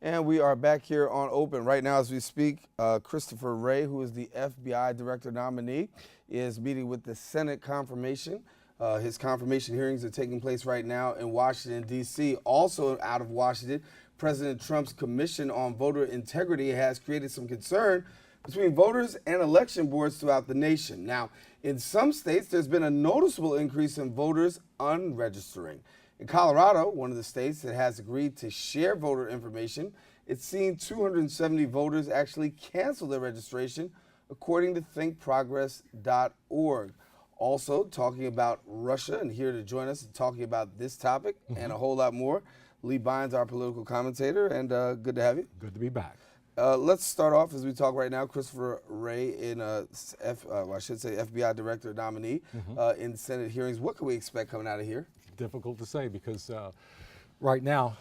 And we are back here on Open. Right now as we speak, Christopher Wray, who is the FBI director nominee, is meeting with the Senate confirmation. His confirmation hearings are taking place right now in Washington, D.C. Also out of Washington, President Trump's Commission on Voter Integrity has created some concern between voters and election boards throughout the nation. Now, in some states, there's been a noticeable increase in voters unregistering. In Colorado, one of the states that has agreed to share voter information, it's seen 270 voters actually cancel their registration, according to thinkprogress.org. Also, talking about Russia, and here to join us talking about this topic and a whole lot more, Lee Bynes, our political commentator, and good to have you. Good to be back. Let's start off as we talk right now. Christopher Wray, I should say FBI director nominee in Senate hearings. What can we expect coming out of here? Difficult to say because right now,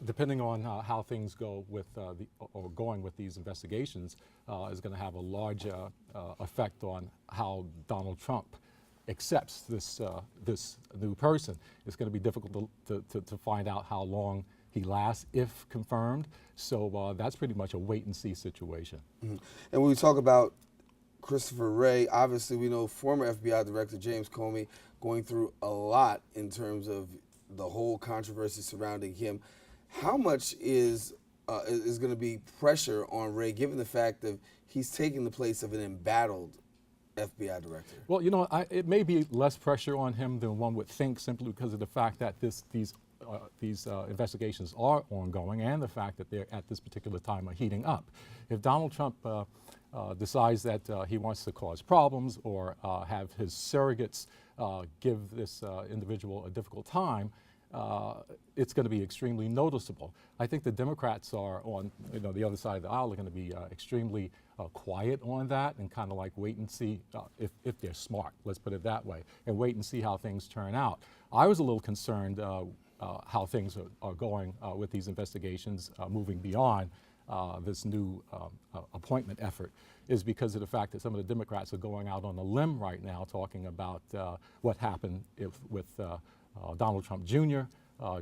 depending on how things go with going with these investigations, is going to have a large effect on how Donald Trump accepts this new person. It's going to be difficult to find out how long he lasts if confirmed. So that's pretty much a wait and see situation. And when we talk about Christopher Wray, obviously we know former FBI Director James Comey going through a lot in terms of the whole controversy surrounding him. How much is going to be pressure on Wray, given the fact that he's taking the place of an embattled FBI director? Well, you know, it may be less pressure on him than one would think, simply because of the fact that these investigations are ongoing and the fact that they're at this particular time are heating up. If Donald Trump decides that he wants to cause problems or have his surrogates give this individual a difficult time, it's going to be extremely noticeable. I think the Democrats are on the other side of the aisle are going to be extremely quiet on that and kind of like wait and see if they're smart, let's put it that way, and wait and see how things turn out. I was a little concerned how things are going with these investigations moving beyond this new appointment effort, is because of the fact that some of the Democrats are going out on a limb right now talking about what happened with Donald Trump Jr.,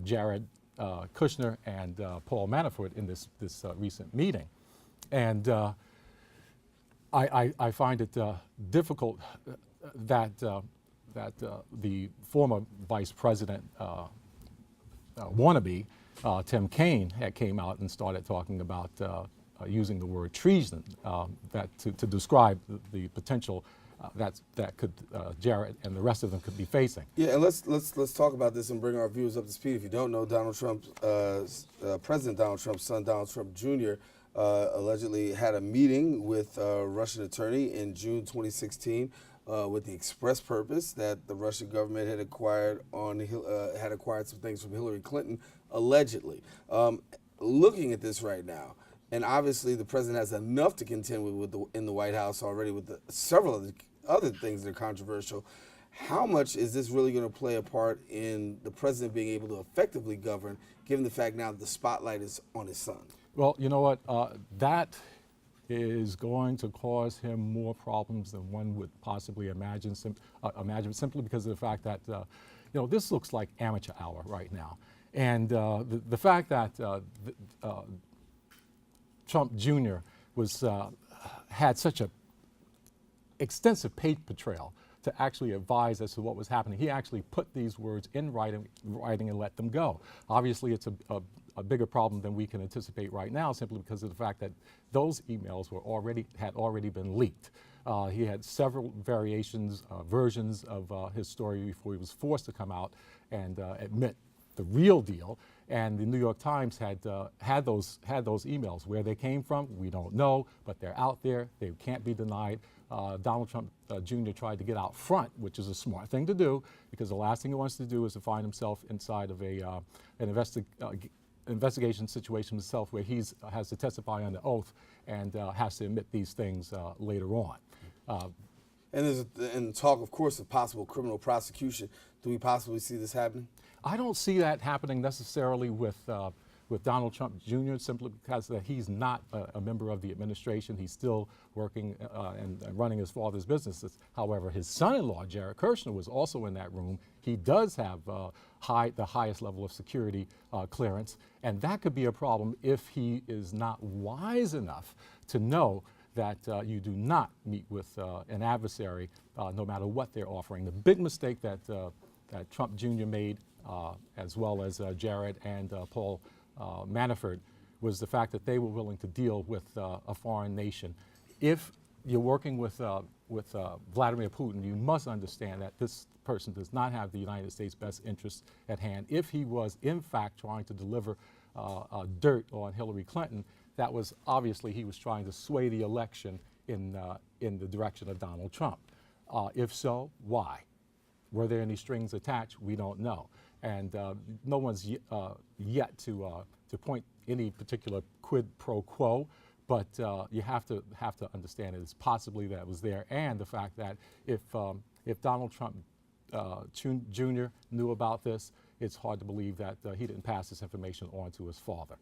Jared Kushner, and Paul Manafort in this recent meeting. And I find it difficult that the former vice president wannabe, Tim Kaine, came out and started talking about using the word treason to describe the potential that could Jared and the rest of them could be facing. Yeah, and let's talk about this and bring our viewers up to speed. If you don't know, Donald Trump's President Donald Trump's son, Donald Trump Jr., allegedly had a meeting with a Russian attorney in June 2016 with the express purpose that the Russian government had acquired some things from Hillary Clinton, allegedly. Looking at this right now, and obviously the president has enough to contend with in the White House already with several of the other things that are controversial. How much is this really going to play a part in the president being able to effectively govern, given the fact now that the spotlight is on his son? Well, you know what? That is going to cause him more problems than one would possibly imagine simply because of the fact that this looks like amateur hour right now. And the fact that Trump Jr. had such a extensive paper trail to actually advise as to what was happening. He actually put these words in writing and let them go. Obviously, it's a bigger problem than we can anticipate right now, simply because of the fact that those emails had already been leaked. He had several versions of his story before he was forced to come out and admit the real deal. And the New York Times had those emails. Where they came from, we don't know, but they're out there. They can't be denied. Donald Trump Jr. tried to get out front, which is a smart thing to do, because the last thing he wants to do is to find himself inside of an investigation situation himself, where he has to testify under oath and has to admit these things later on. And there's talk, of course, of possible criminal prosecution. Do we possibly see this happening? I don't see that happening necessarily with with Donald Trump Jr. simply because that he's not a member of the administration. He's still working and running his father's businesses. However, his son-in-law, Jared Kushner, was also in that room. He does have the highest level of security clearance, and that could be a problem if he is not wise enough to know that you do not meet with an adversary no matter what they're offering. The big mistake that Trump Jr. made, as well as Jared and Paul Manafort, was the fact that they were willing to deal with a foreign nation. If you're working with Vladimir Putin, you must understand that this person does not have the United States' best interests at hand. If he was in fact trying to deliver dirt on Hillary Clinton, that was obviously he was trying to sway the election in the direction of Donald Trump. If so, why? Were there any strings attached? We don't know, and no one's yet to point any particular quid pro quo. But you have to understand it is possibly that it was there, and the fact that if Donald Trump Jr. knew about this, it's hard to believe that he didn't pass this information on to his father.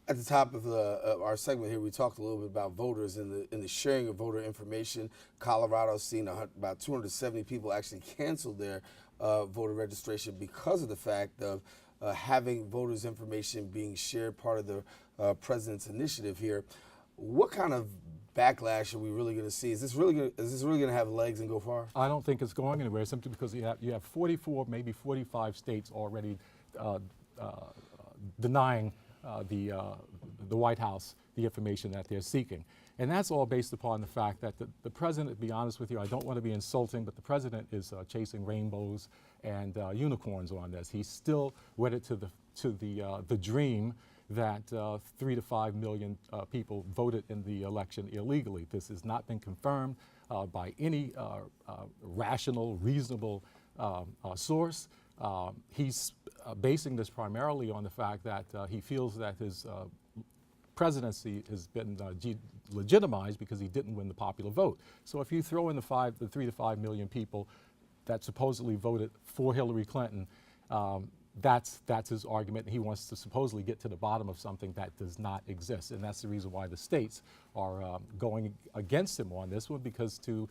At the top of our segment here, we talked a little bit about voters and the sharing of voter information. Colorado's seen about 270 people actually cancel their voter registration because of the fact of having voters' information being shared, part of the president's initiative here. What kind of backlash are we really going to see? Is this really going to have legs and go far? I don't think it's going anywhere, simply because you have 44, maybe 45 states already denying the White House the information that they're seeking. And that's all based upon the fact that the president, to be honest with you, I don't want to be insulting, but the president is chasing rainbows and unicorns on this. He's still wedded to the dream that 3 to 5 million people voted in the election illegally. This has not been confirmed by any rational, reasonable source. He's basing this primarily on the fact that he feels that his presidency has been legitimized because he didn't win the popular vote. So if you throw in the 3 to 5 million people that supposedly voted for Hillary Clinton, that's his argument. He wants to supposedly get to the bottom of something that does not exist, and that's the reason why the states are going against him on this one, because to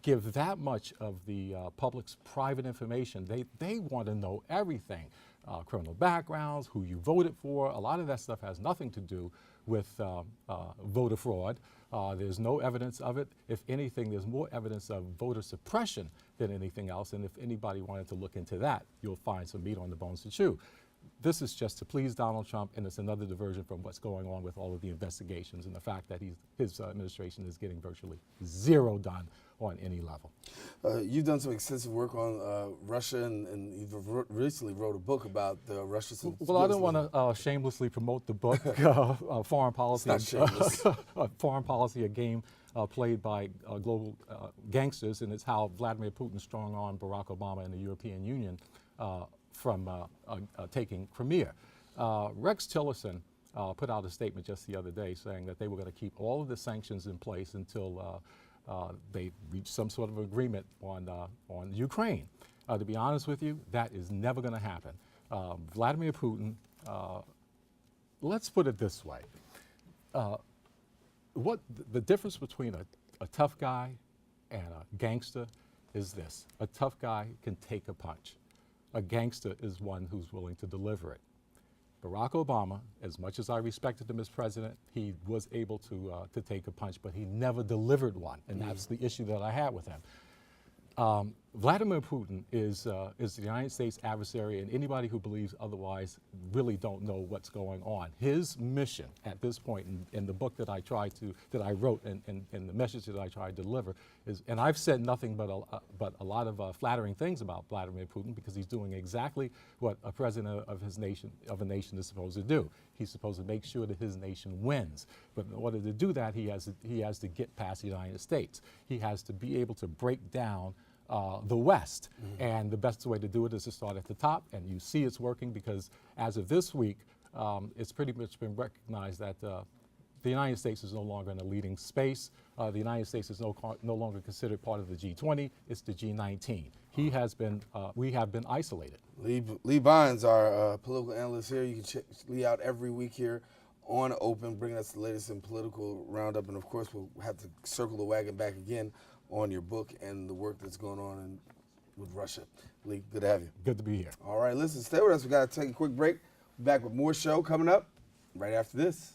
give that much of the public's private information, they want to know everything. Criminal backgrounds, who you voted for. A lot of that stuff has nothing to do with voter fraud. There's no evidence of it. If anything, there's more evidence of voter suppression than anything else. And if anybody wanted to look into that, you'll find some meat on the bones to chew. This is just to please Donald Trump, and it's another diversion from what's going on with all of the investigations and the fact that his administration is getting virtually zero done on any level. You've done some extensive work on Russia, and you've recently wrote a book about the Russia. Well, I don't want to shamelessly promote the book, Foreign Policy. It's not shameless. Foreign Policy, a game played by global gangsters, and it's how Vladimir Putin strung on Barack Obama and the European Union from taking Crimea. Rex Tillerson put out a statement just the other day saying that they were going to keep all of the sanctions in place until they reached some sort of agreement on Ukraine. To be honest with you, that is never going to happen. Vladimir Putin, let's put it this way. What the difference between a tough guy and a gangster is this. A tough guy can take a punch. A gangster is one who's willing to deliver it. Barack Obama, as much as I respected him as president, he was able to take a punch, but he never delivered one, and that's the issue that I had with him. Vladimir Putin is the United States adversary, and anybody who believes otherwise really don't know what's going on. His mission at this point in the book that I wrote and the message that I tried to deliver is, and I've said nothing but a lot of flattering things about Vladimir Putin, because he's doing exactly what a president of a nation is supposed to do. He's supposed to make sure that his nation wins. But in order to do that, he has to get past the United States. He has to be able to break down the West. And the best way to do it is to start at the top, and you see it's working, because as of this week, it's pretty much been recognized that the United States is no longer in a leading space. The United States is no longer considered part of the G20. It's the G19. We have been isolated. Lee Bynes, our political analyst here. You can check Lee out every week here on Open, bringing us the latest in political roundup. And of course, we'll have to circle the wagon back again on your book and the work that's going on with Russia. Lee, good to have you. Good to be here. All right, listen, stay with us. We got to take a quick break. Back with more show coming up right after this.